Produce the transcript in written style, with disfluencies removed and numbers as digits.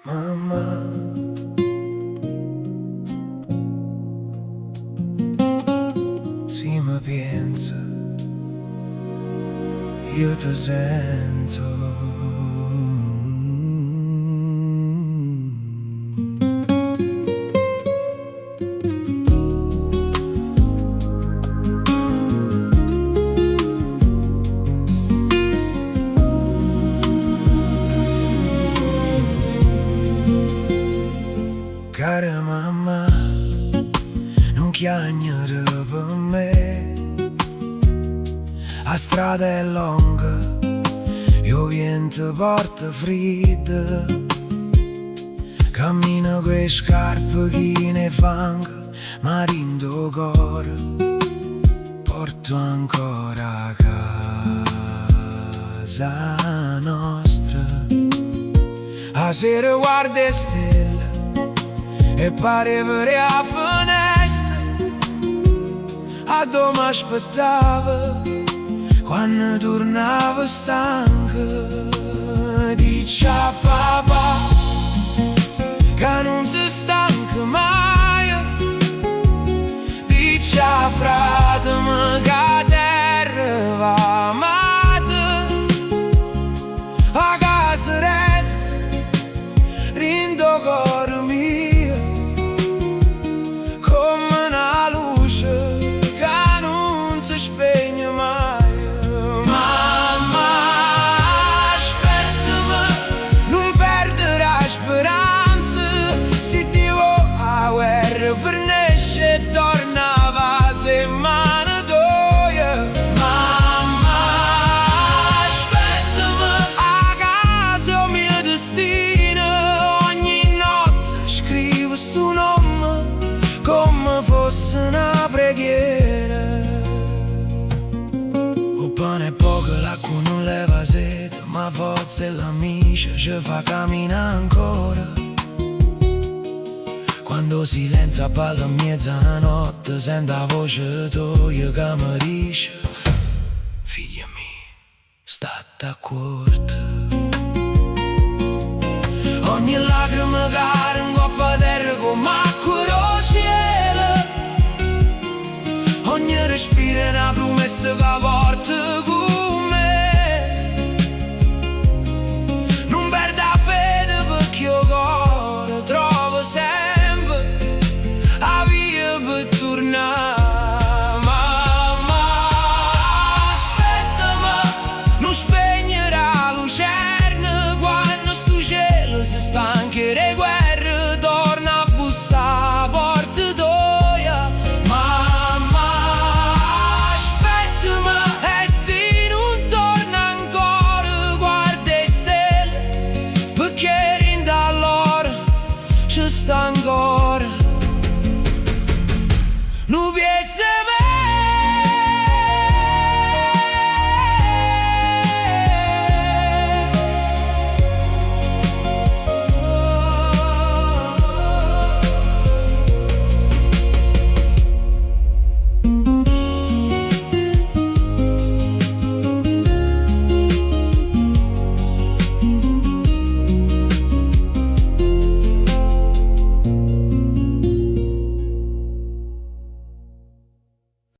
Mamma, se mi pensa, io ti sento. Cara mamma, non chiagnere per me. La strada è lunga, io vento porta fredda. Cammino con le scarpe che ne fango, ma rindo cuore, porto ancora a casa nostra. A sera guarda le stelle e pare vere a finestra, a dove mi aspettava quando tornava stanca. Dice a papà che non si stanca mai, dice a frate che a terra va amata, a casa resta rindo cuore mio, come una luce che non si spegne mai. Mamma, aspettami, non perdere la speranza, se Dio a guerra fornisce e torna a settimana doia. Mamma, aspettami, a casa è il mio destino, ogni notte scrivo sto nome come fosse una preghiera. Il pane è poco, l'acqua non leva sete, ma forza e l'amica ci fa camminare ancora. Quando silenzio parla a mezzanotte, sento la voce tua che mi dice: figlia mia, state accorta. Ogni lacrima cade in coppa terra come acqua del cielo, ogni respiro è una promessa che porta